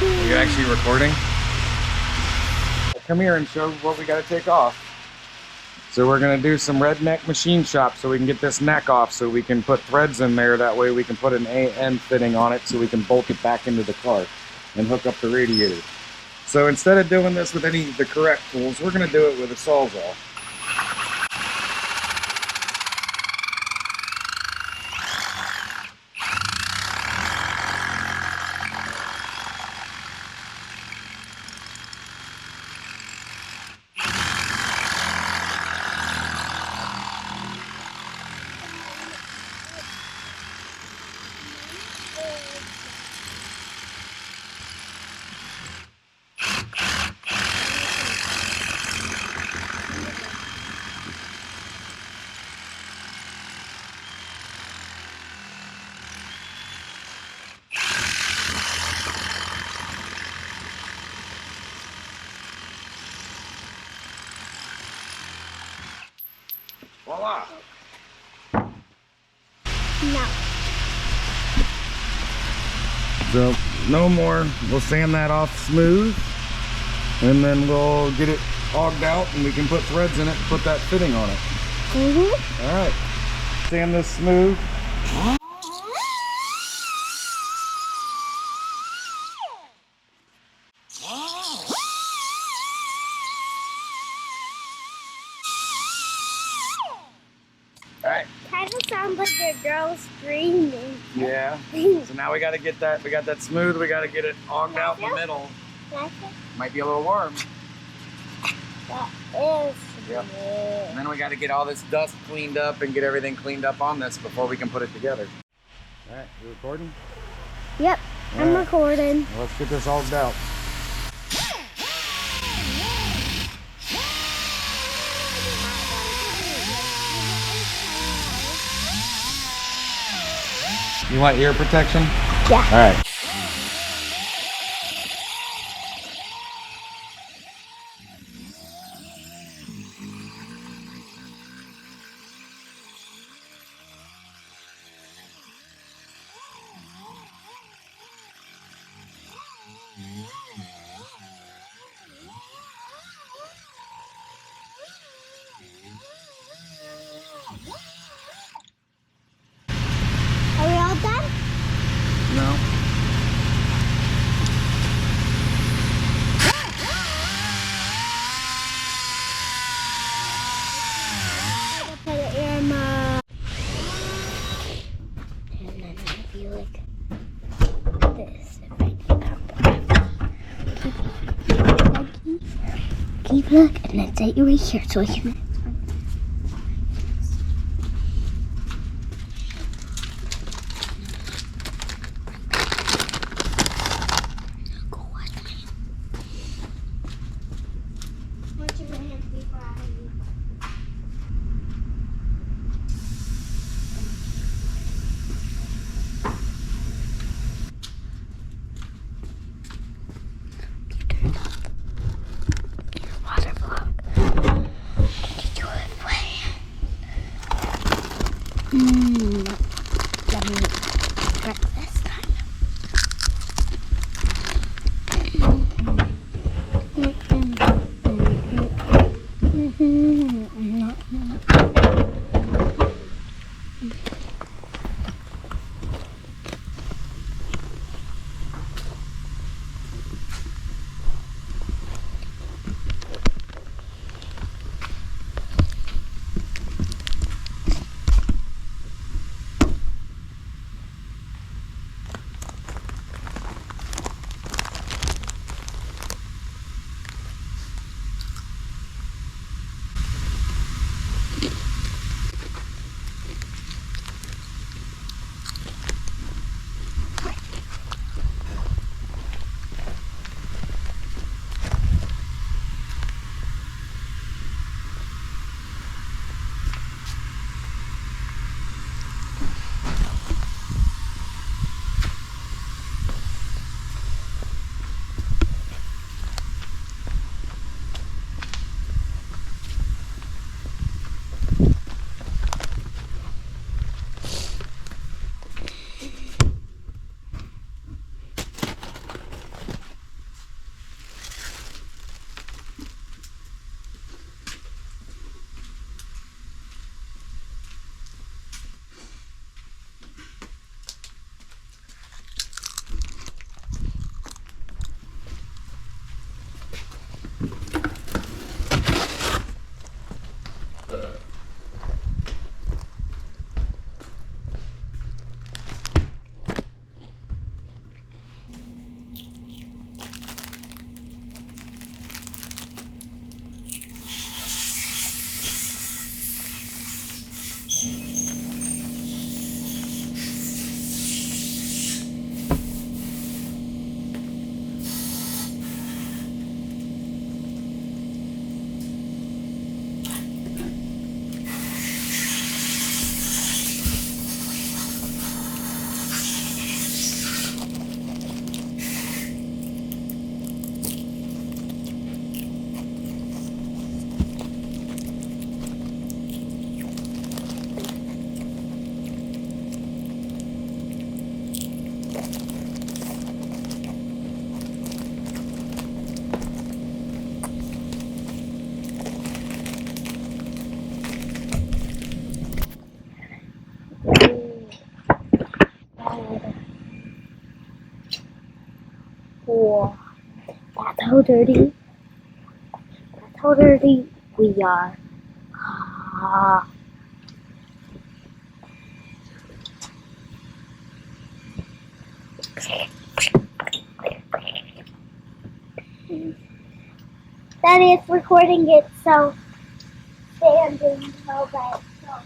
Are you actually recording? Come here and show what we got to take off. So we're going to do some redneck machine shop so we can get this neck off so we can put threads in there. That way we can put an AN fitting on it so we can bolt it back into the car and hook up the radiator. So instead of doing this with any of the correct tools, we're going to do it with a Sawzall. Voila! No. So no more. We'll sand that off smooth and then we'll get it auged out and we can put threads in it and put that fitting on it. All right. Sand this smooth. Kind of sounds like a girl screaming. Yeah. So now we got to get that. We got that smooth. We got to get it auged out in the middle. Might be a little warm. That is. Yep. And then we got to get all this dust cleaned up and get everything cleaned up on this before we can put it together. All right, you recording? Yep, all I'm right. recording. Well, let's get this auged out. You want ear protection? Yeah. All right. Are we all done? No. Put it in my... And then it'll be like this. If I keep look, and then set you right here so I can... Go watch me. Watching my hands before I leave. Water block. Can you do it let me prep this time. dirty. That's how dirty we are. Ah. That is recording itself standing all by itself.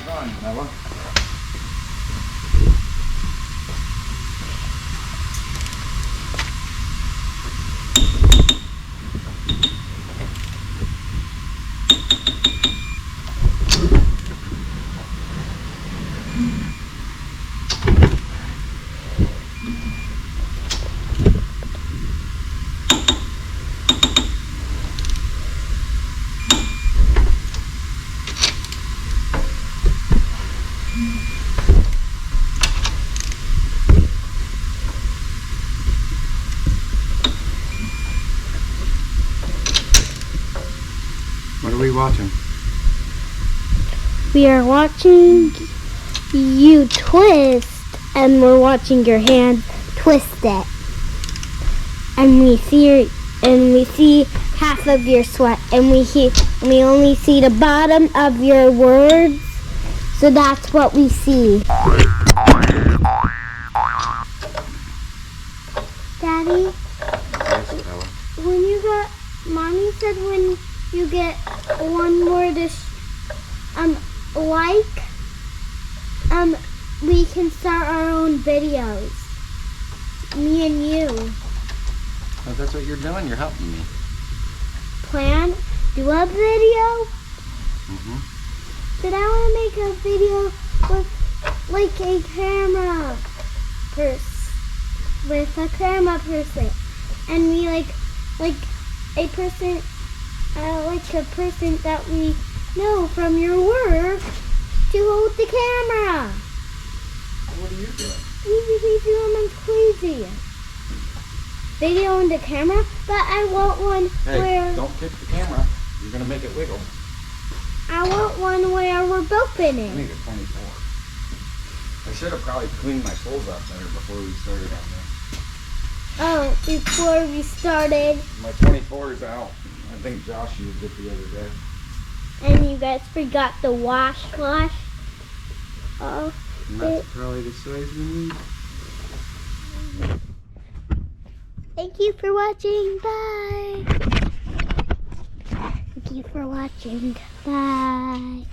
On, Noah. What are we watching? We are watching you twist, and we're watching your hand twist it. And we see half of your sweat, and we only see the bottom of your words. So that's what we see. Daddy, when you got, Mommy said when you get one more we can start our own videos. Me and you. Oh, that's what you're doing. You're helping me. Do a video? Mm-hmm. But I want to make a video with like a camera person, and we like a person that we know from your work to hold the camera. What are you doing? You think I'm crazy. Video on the camera, but I want one where Don't kick the camera. You're gonna make it wiggle. I want one where we're both in I it. need a 24. I should have probably cleaned my tools up better before we started on this. Oh, before we started. My 24 is out. I think Josh used it the other day. And you guys forgot the wash. Oh, And that's probably the size we need. thank you for watching. Bye. Thank you for watching. Bye.